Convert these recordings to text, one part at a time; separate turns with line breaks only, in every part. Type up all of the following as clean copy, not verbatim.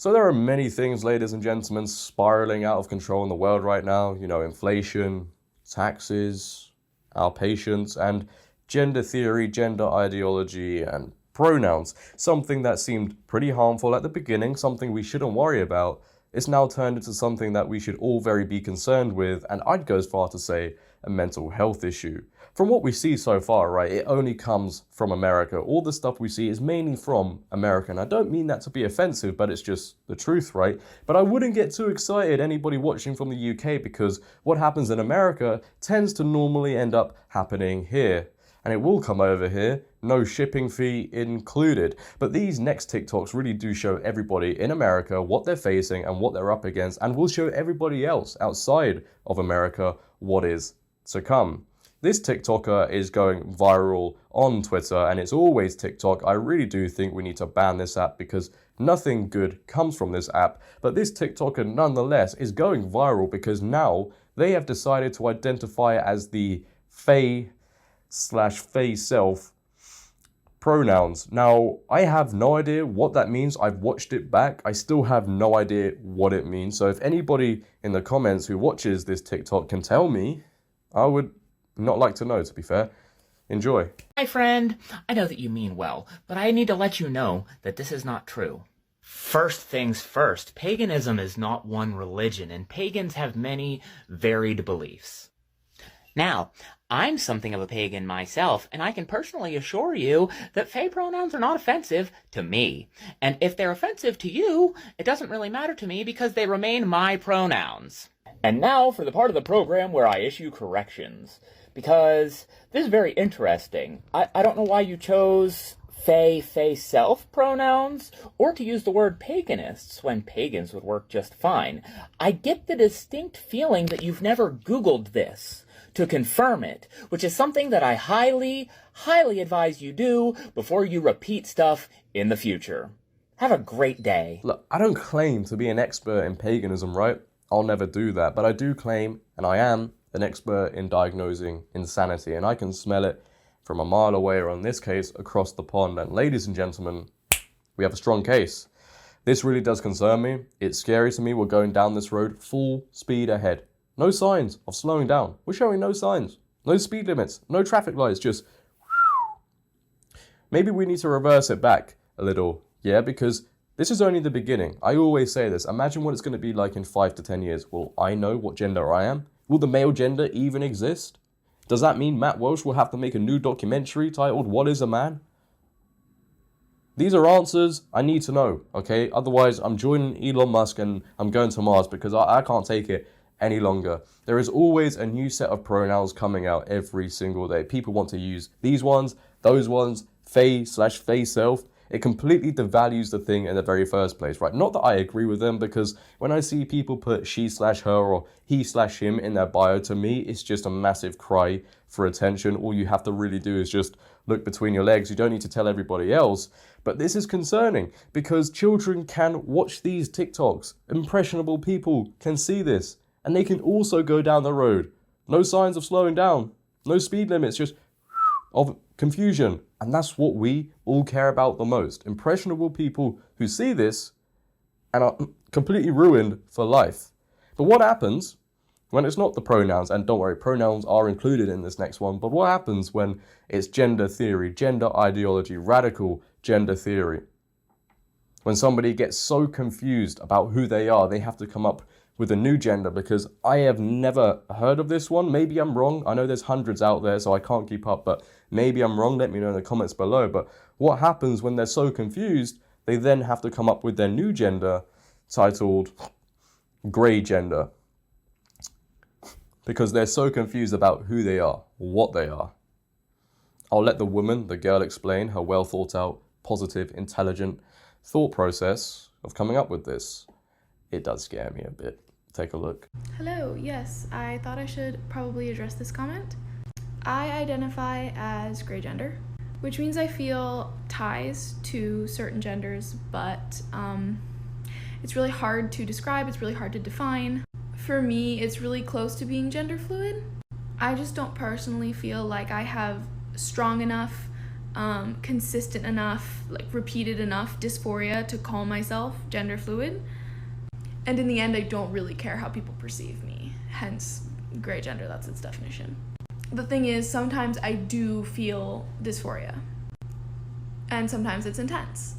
So there are many things, ladies and gentlemen, spiraling out of control in the world right now. You know, inflation, taxes, our patients, and gender theory, gender ideology, and pronouns. Something that seemed pretty harmful at the beginning, something we shouldn't worry about, it's now turned into something that we should all very be concerned with, and I'd go as far to say a mental health issue. From what we see so far, right, it only comes from America. All the stuff we see is mainly from America. And I don't mean that to be offensive, but it's just the truth, right? But I wouldn't get too excited, anybody watching from the UK, because what happens in America tends to normally end up happening here. And it will come over here, no shipping fee included. But these next TikToks really do show everybody in America what they're facing and what they're up against, and will show everybody else outside of America what is to come. This TikToker is going viral on Twitter, and it's always TikTok. I really do think we need to ban this app because nothing good comes from this app. But this TikToker nonetheless is going viral because now they have decided to identify as the Faeself pronouns. Now, I have no idea what that means. I've watched it back. I still have no idea what it means. So if anybody in the comments who watches this TikTok can tell me, I would not like to know, to be fair. Enjoy.
Hi friend, I know that you mean well, but I need to let you know that this is not true. First things first, paganism is not one religion, and pagans have many varied beliefs. Now, I'm something of a pagan myself, and I can personally assure you that Fae pronouns are not offensive to me. And if they're offensive to you, it doesn't really matter to me because they remain my pronouns. And now for the part of the program where I issue corrections. Because this is very interesting. I don't know why you chose Faeself pronouns, or to use the word paganists when pagans would work just fine. I get the distinct feeling that you've never Googled this to confirm it, which is something that I highly, highly advise you do before you repeat stuff in the future. Have a great day.
Look, I don't claim to be an expert in paganism, right? I'll never do that, but I do claim, and I am, an expert in diagnosing insanity, and I can smell it from a mile away, or in this case, across the pond. And ladies and gentlemen, we have a strong case. This really does concern me. It's scary to me. We're going down this road full speed ahead. No signs of slowing down. We're showing no signs. No speed limits. No traffic lights. Just maybe we need to reverse it back a little. Yeah, because this is only the beginning. I always say this. Imagine what it's going to be like in 5 to 10 years. Will I know what gender I am? Will the male gender even exist? Does that mean Matt Walsh will have to make a new documentary titled What is a Man? These are answers I need to know, okay? Otherwise, I'm joining Elon Musk and I'm going to Mars because I can't take it any longer. There is always a new set of pronouns coming out every single day. People want to use these ones, those ones, Fae/Faeself. It completely devalues the thing in the very first place, right? Not that I agree with them, because when I see people put she/her or he/him in their bio, to me, it's just a massive cry for attention. All you have to really do is just look between your legs. You don't need to tell everybody else. But this is concerning because children can watch these TikToks. Impressionable people can see this, and they can also go down the road. No signs of slowing down, no speed limits, just of confusion. And that's what we all care about the most. Impressionable people who see this and are completely ruined for life. But what happens when it's not the pronouns? And don't worry, pronouns are included in this next one. But what happens when it's gender theory, gender ideology, radical gender theory? When somebody gets so confused about who they are, they have to come up with a new gender, because I have never heard of this one. Maybe I'm wrong. I know there's hundreds out there, so I can't keep up, but maybe I'm wrong. Let me know in the comments below. But what happens when they're so confused, they then have to come up with their new gender titled grey gender, because they're so confused about who they are, what they are. I'll let the woman, the girl, explain her well thought out, positive, intelligent thought process of coming up with this. It does scare me a bit. Take a look.
Hello, yes, I thought I should probably address this comment. I identify as gray gender, which means I feel ties to certain genders, but it's really hard to describe, it's really hard to define. For me, it's really close to being gender fluid. I just don't personally feel like I have strong enough consistent enough, like repeated enough dysphoria to call myself gender fluid. And in the end, I don't really care how people perceive me, hence gray gender, that's its definition. The thing is, sometimes I do feel dysphoria, and sometimes it's intense.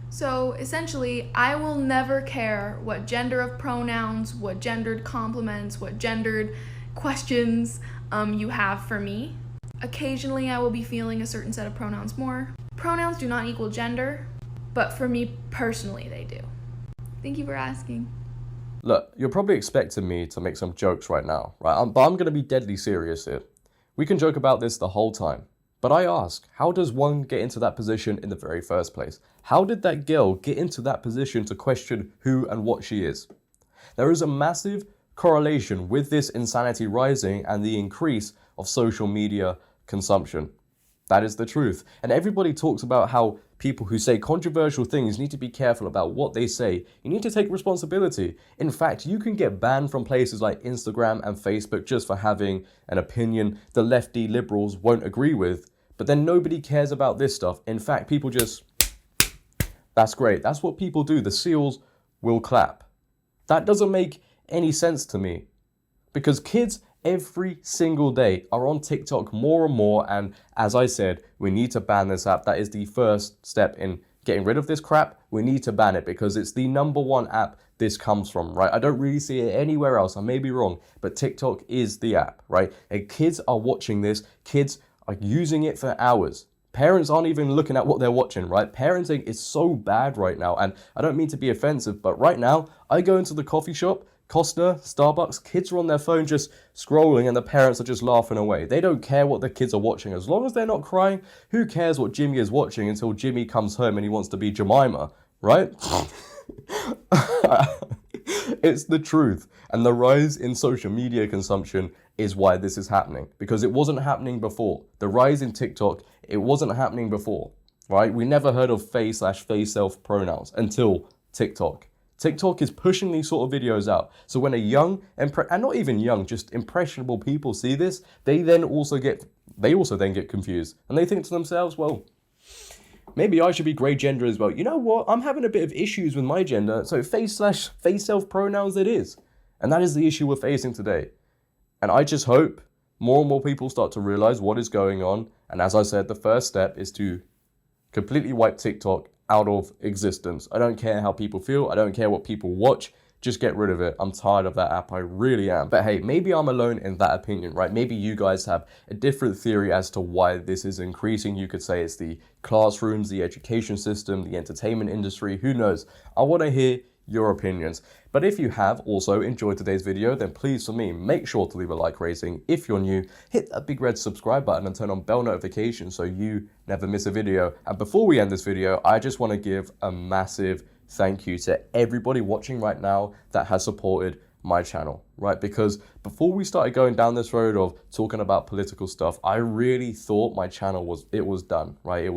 So essentially, I will never care what gender of pronouns, what gendered compliments, what gendered questions you have for me. Occasionally, I will be feeling a certain set of pronouns more. Pronouns do not equal gender, but for me personally, they do. Thank you for asking.
Look, you're probably expecting me to make some jokes right now, right? But I'm going to be deadly serious here. We can joke about this the whole time. But I ask, how does one get into that position in the very first place? How did that girl get into that position to question who and what she is? There is a massive correlation with this insanity rising and the increase of social media consumption. That is the truth. And everybody talks about how people who say controversial things need to be careful about what they say. You need to take responsibility. In fact, you can get banned from places like Instagram and Facebook just for having an opinion the lefty liberals won't agree with. But then nobody cares about this stuff. In fact, people just, that's great. That's what people do. The seals will clap. That doesn't make any sense to me, because kids every single day are on TikTok more and more, and as I said, we need to ban this app. That is the first step in getting rid of this crap. We need to ban it because it's the #1 app this comes from, right? I don't really see it anywhere else. I may be wrong, but TikTok is the app, right? And kids are watching this. Kids are using it for hours. Parents aren't even looking at what they're watching, right? Parenting is so bad right now, and I don't mean to be offensive, but right now, I go into the coffee shop, Costa, Starbucks, kids are on their phone just scrolling and the parents are just laughing away. They don't care what the kids are watching. As long as they're not crying, who cares what Jimmy is watching until Jimmy comes home and he wants to be Jemima, right? It's the truth. And the rise in social media consumption is why this is happening, because it wasn't happening before. The rise in TikTok, it wasn't happening before, right? We never heard of Faeself pronouns until TikTok. TikTok is pushing these sort of videos out. So when a young, and not even young, just impressionable people see this, they also then get confused. And they think to themselves, well, maybe I should be grey gender as well. You know what? I'm having a bit of issues with my gender. So Faeself pronouns it is. And that is the issue we're facing today. And I just hope more and more people start to realize what is going on. And as I said, the first step is to completely wipe TikTok out of existence. I don't care how people feel. I don't care what people watch. Just get rid of it. I'm tired of that app. I really am. But hey, maybe I'm alone in that opinion, right? Maybe you guys have a different theory as to why this is increasing. You could say it's the classrooms, the education system, the entertainment industry. Who knows? I want to hear your opinions. But if you have also enjoyed today's video, then please, for me, make sure to leave a like rating. If you're new, hit that big red subscribe button and turn on bell notifications so you never miss a video. And before we end this video, I just want to give a massive thank you to everybody watching right now that has supported my channel, right? Because before we started going down this road of talking about political stuff, I really thought my channel was done, right?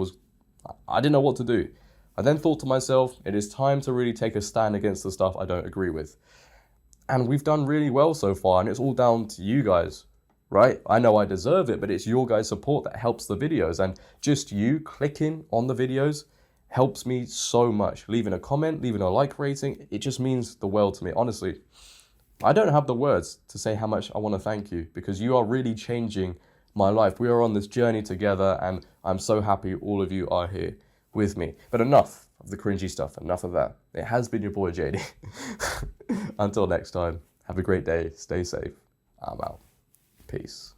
I didn't know what to do. I then thought to myself, it is time to really take a stand against the stuff I don't agree with. And we've done really well so far, and it's all down to you guys, right? I know I deserve it, but it's your guys' support that helps the videos, and just you clicking on the videos helps me so much. Leaving a comment, leaving a like rating, it just means the world to me. Honestly, I don't have the words to say how much I want to thank you, because you are really changing my life. We are on this journey together, and I'm so happy all of you are here with me. But enough of the cringy stuff, enough of that. It has been your boy JD. Until next time, have a great day, stay safe. I'm out. Peace.